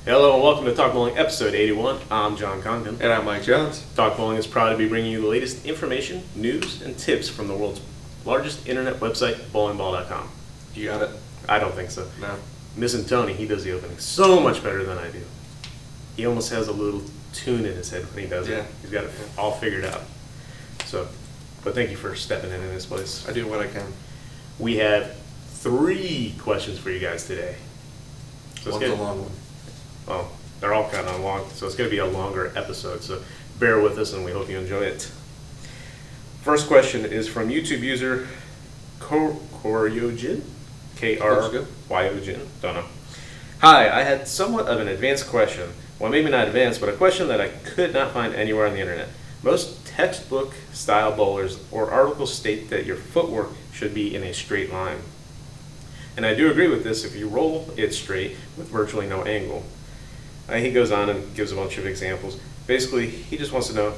Hello and welcome to Talk Bowling episode 81. I'm John Congdon. And I'm Mike Jones. Talk Bowling is proud to be bringing you the latest information, news, and tips from the world's largest internet website, bowlingballcom. You got it? I don't think so. No. Missing Tony, he does the opening so much better than I do. He almost has a little tune in his head when he does it. He's got it all figured out. But thank you for stepping in this place. I do what I can. We have 3 questions for you guys today. So One's a long one. Well, they're all kind of long, so it's going to be a longer episode, so bear with us and we hope you enjoy it. First question is from YouTube user Koryojin, K-R-Y-O-Jin, don't know. Hi, I had somewhat of an advanced question. Well, maybe not advanced, but a question that I could not find anywhere on the internet. Most textbook style bowlers or articles state that your footwork should be in a straight line. And I do agree with this if you roll it straight with virtually no angle. He goes on and gives a bunch of examples. Basically, he just wants to know,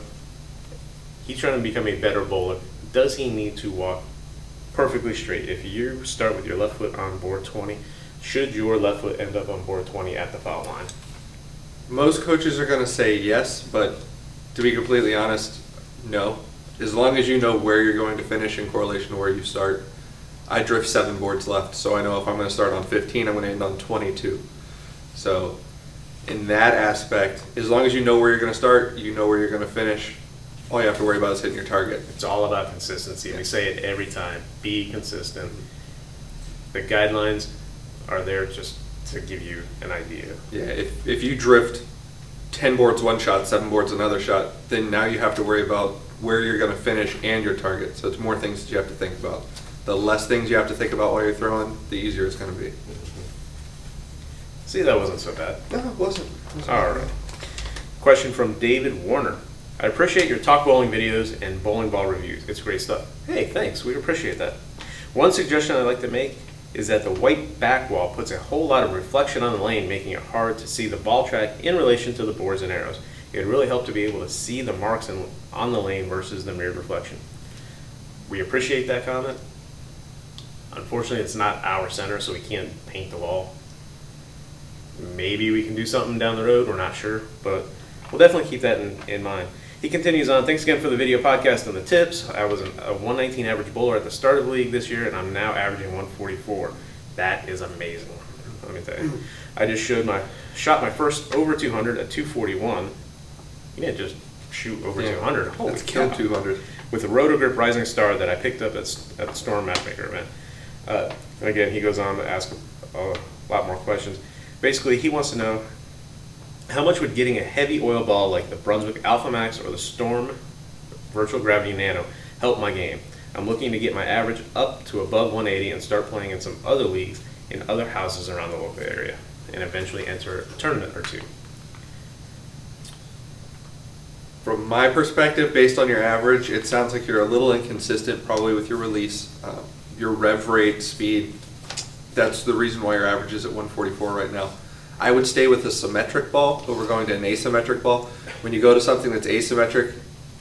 he's trying to become a better bowler. Does he need to walk perfectly straight? If you start with your left foot on board 20, should your left foot end up on board 20 at the foul line? Most coaches are going to say yes, but to be completely honest, no. As long as you know where you're going to finish in correlation to where you start. I drift 7 boards left, so I know if I'm going to start on 15, I'm going to end on 22. So in that aspect, as long as you know where you're going to start, you know where you're going to finish, all you have to worry about is hitting your target. It's all about consistency. We say it every time. Be consistent. The guidelines are there just to give you an idea. Yeah, if you drift 10 boards one shot, 7 boards another shot, then now you have to worry about where you're going to finish and your target. So it's more things that you have to think about. The less things you have to think about while you're throwing, the easier it's going to be. See, that wasn't so bad. No, it wasn't. All right. Question from David Warner. I appreciate your Talk Bowling videos and bowling ball reviews. It's great stuff. Hey, thanks. We appreciate that. One suggestion I'd like to make is that the white back wall puts a whole lot of reflection on the lane, making it hard to see the ball track in relation to the boards and arrows. It would really help to be able to see the marks on the lane versus the mirrored reflection. We appreciate that comment. Unfortunately, it's not our center, so we can't paint the wall. Maybe we can do something down the road, we're not sure, but we'll definitely keep that in mind. He continues on, thanks again for the video podcast and the tips. I was a 119 average bowler at the start of the league this year, and I'm now averaging 144. That is amazing, let me tell you. I just shot my first over 200 at 241. You didn't just shoot over 200. Holy That's kill cow. 200. With a Roto Grip Rising Star that I picked up at the Storm Mapmaker event. Again, he goes on to ask a lot more questions. Basically, he wants to know, how much would getting a heavy oil ball like the Brunswick Alpha-Max or the Storm Virtual Gravity Nano help my game? I'm looking to get my average up to above 180 and start playing in some other leagues in other houses around the local area and eventually enter a tournament or 2. From my perspective, based on your average, it sounds like you're a little inconsistent probably with your release. Your rev rate, speed, that's the reason why your average is at 144 right now. I would stay with a symmetric ball over going to an asymmetric ball. When you go to something that's asymmetric,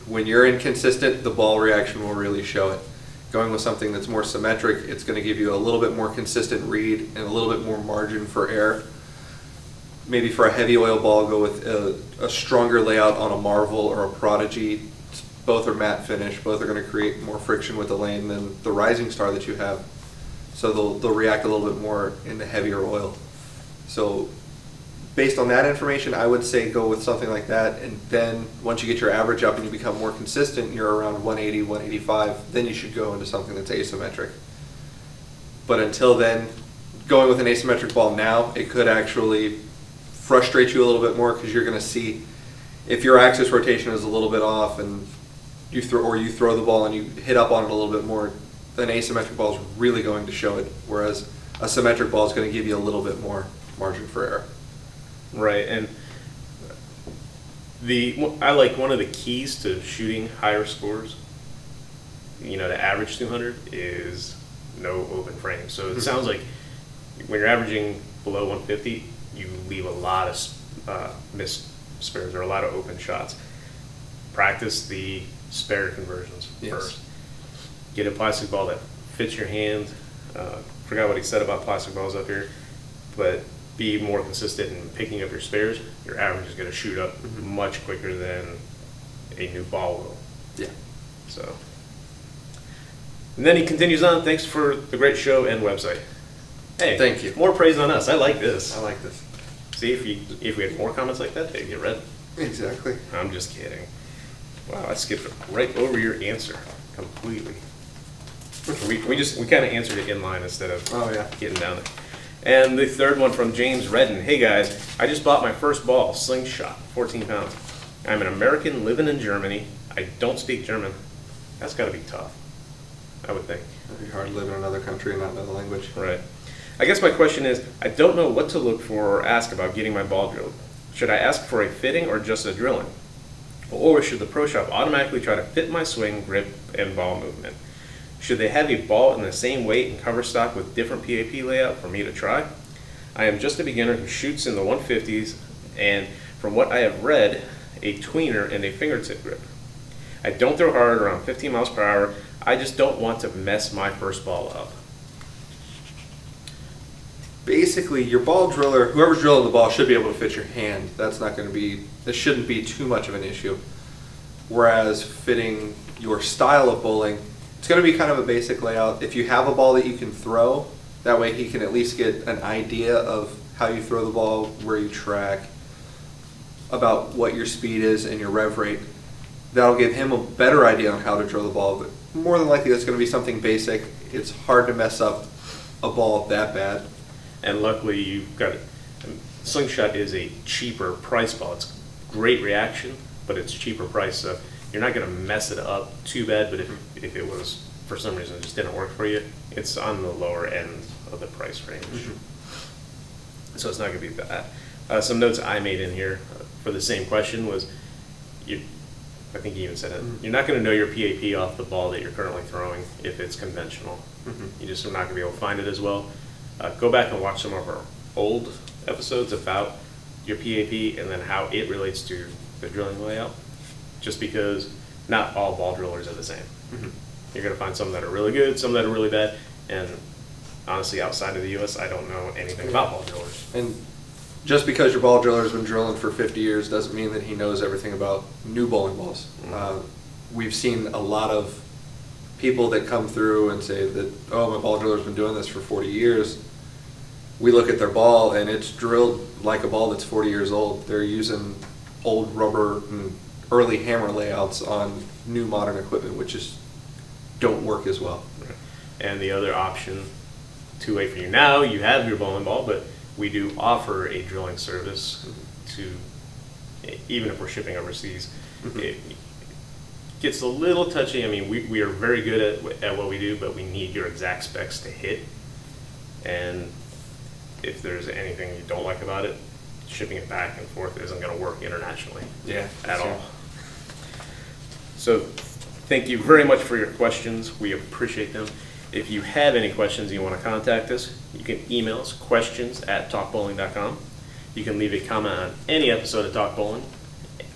when you're inconsistent, the ball reaction will really show it. Going with something that's more symmetric, it's going to give you a little bit more consistent read and a little bit more margin for error. Maybe for a heavy oil ball, go with a stronger layout on a Marvel or a Prodigy. Both are matte finish. Both are going to create more friction with the lane than the Rising Star that you have. So they'll react a little bit more in the heavier oil. So based on that information, I would say go with something like that. And then once you get your average up and you become more consistent, you're around 180, 185, then you should go into something that's asymmetric. But until then, going with an asymmetric ball now, it could actually frustrate you a little bit more because you're going to see if your axis rotation is a little bit off and you throw the ball and you hit up on it a little bit more, an asymmetric ball is really going to show it, whereas a symmetric ball is going to give you a little bit more margin for error. Right, and I like one of the keys to shooting higher scores, to average 200, is no open frame. So it sounds like when you're averaging below 150, you leave a lot of missed spares or a lot of open shots. Practice the spare conversions first. Get a plastic ball that fits your hand. Forgot what he said about plastic balls up here, but be more consistent in picking up your spares, your average is going to shoot up much quicker than a new ball will. Yeah. So, and then he continues on. Thanks for the great show and website. Hey, thank you. More praise on us. I like this. I like this. See, if we had more comments like that, they'd get read. Exactly. I'm just kidding. Wow, I skipped right over your answer completely. We kind of answered it in line instead of getting down there. And the third one from James Redden. Hey guys, I just bought my first ball, Slingshot, 14 pounds. I'm an American living in Germany. I don't speak German. That's got to be tough, I would think. It'd be hard to live in another country and not know the language. Right. I guess my question is, I don't know what to look for or ask about getting my ball drilled. Should I ask for a fitting or just a drilling? Or should the pro shop automatically try to fit my swing, grip, and ball movement? Should they have a ball in the same weight and cover stock with different PAP layout for me to try? I am just a beginner who shoots in the 150s, and from what I have read, a tweener and a fingertip grip. I don't throw hard, around 15 miles per hour. I just don't want to mess my first ball up. Basically, your ball driller, whoever's drilling the ball, should be able to fit your hand. That's not going to be, this shouldn't be too much of an issue. Whereas fitting your style of bowling, it's going to be kind of a basic layout. If you have a ball that you can throw, that way he can at least get an idea of how you throw the ball, where you track, about what your speed is and your rev rate. That'll give him a better idea on how to drill the ball, but more than likely that's going to be something basic. It's hard to mess up a ball that bad. And luckily you've got it. Slingshot is a cheaper price ball. It's great reaction, but it's cheaper price, so you're not going to mess it up too bad. But if it was, for some reason, it just didn't work for you, it's on the lower end of the price range. So it's not going to be bad. Some notes I made in here for the same question was, I think you even said it, you're not going to know your PAP off the ball that you're currently throwing if it's conventional. You just are not going to be able to find it as well. Go back and watch some of our old episodes about your PAP and then how it relates to the drilling layout, just because not all ball drillers are the same. You're going to find some that are really good, some that are really bad, and honestly, outside of the U.S., I don't know anything about ball drillers. And just because your ball driller has been drilling for 50 years doesn't mean that he knows everything about new bowling balls. We've seen a lot of people that come through and say that, oh, my ball driller's been doing this for 40 years. We look at their ball and it's drilled like a ball that's 40 years old. They're using old rubber and early hammer layouts on new modern equipment, which just don't work as well. And the other option, too late for you now, you have your bowling ball, but we do offer a drilling service to, even if we're shipping overseas. It gets a little touchy. I mean, we are very good at what we do, but we need your exact specs to hit. And if there's anything you don't like about it, shipping it back and forth isn't going to work internationally at all. So thank you very much for your questions. We appreciate them. If you have any questions and you want to contact us, you can email us, questions@talkbowling.com. You can leave a comment on any episode of Talk Bowling,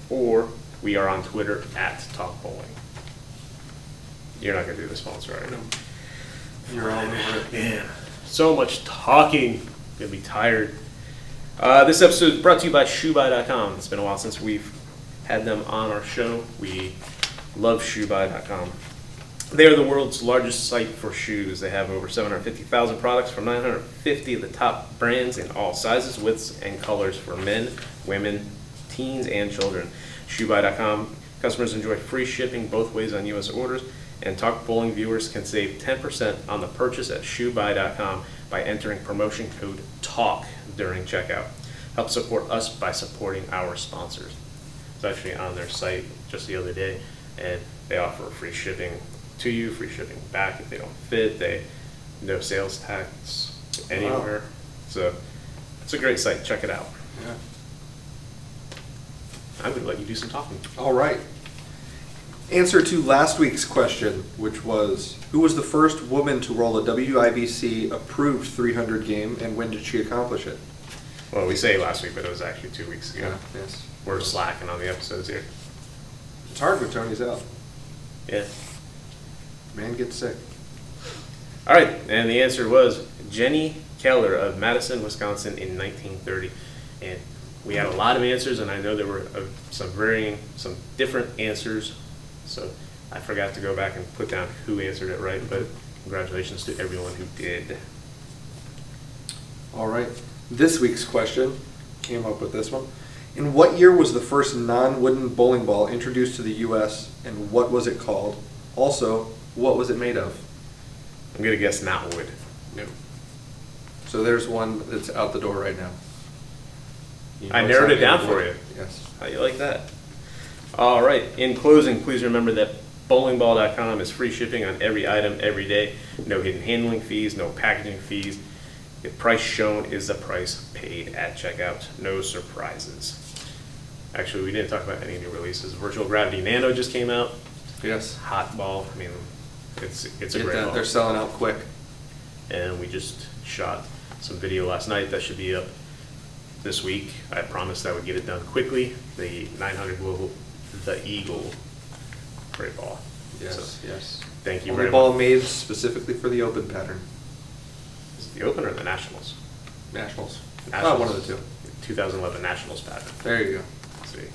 or we are on Twitter @TalkBowling. You're not going to do the sponsor right now. You're all over it. Man, so much talking. I'm going to be tired. This episode is brought to you by shoebuy.com. It's been a while since we've had them on our show. We love shoebuy.com. They are the world's largest site for shoes. They have over 750,000 products from 950 of the top brands in all sizes, widths, and colors for men, women, teens, and children. Shoebuy.com customers enjoy free shipping both ways on U.S. orders, and Talk Bowling viewers can save 10% on the purchase at shoebuy.com by entering promotion code TALK during checkout. Help support us by supporting our sponsors. It's actually on their site just the other day, and they offer free shipping to you, free shipping back if they don't fit. No sales tax anywhere. Wow. So it's a great site. Check it out. Yeah. I'm going to let you do some talking. All right. Answer to last week's question, which was, who was the first woman to roll a WIBC approved 300 game, and when did she accomplish it? Well, we say last week, but it was actually 2 weeks ago. Yeah, yes. We're slacking on the episodes here. It's hard when Tony's out. Yeah. Man gets sick. All right, and the answer was Jenny Keller of Madison, Wisconsin in 1930. And we had a lot of answers, and I know there were some different answers. So I forgot to go back and put down who answered it right, but congratulations to everyone who did. All right. This week's question, came up with this one. In what year was the first non-wooden bowling ball introduced to the U.S. and what was it called? Also, what was it made of? I'm going to guess not wood. No. So there's one that's out the door right now. You know I it's narrowed not it down made of for wood. you. Yes. How you like that? All right. In closing, please remember that bowlingball.com is free shipping on every item every day. No hidden handling fees, no packaging fees. The price shown is the price paid at checkout. No surprises. Actually, we didn't talk about any new releases. Virtual Gravity Nano just came out. Yes. Hot ball. I mean, it's a Get great that. ball. They're selling out quick. And we just shot some video last night that should be up this week. I promised I would get it done quickly. The 900 Global, the Eagle, great ball. Yes, So, yes. thank you Only very ball much. made specifically for the open pattern. Is it the Open or the Nationals? Nationals. Nationals. One of the two. 2011 Nationals pattern. There you go. Let's see.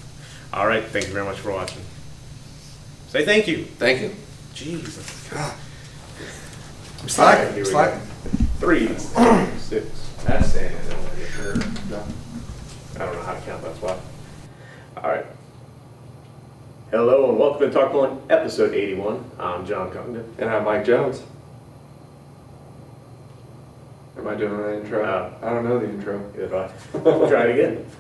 All right, thank you very much for watching. Say thank you. Thank you. Jesus. God. I'm All right, slacking. here we slacking. go. 3, 6. That's standing. I don't want to get hurt. No. I don't know how to count, that's why. All right. Hello and welcome to Talk Bowling, episode 81. I'm John Congdon. And I'm Mike Jones. Am I doing an intro? No. I don't know the intro. Either do I. We'll try it again.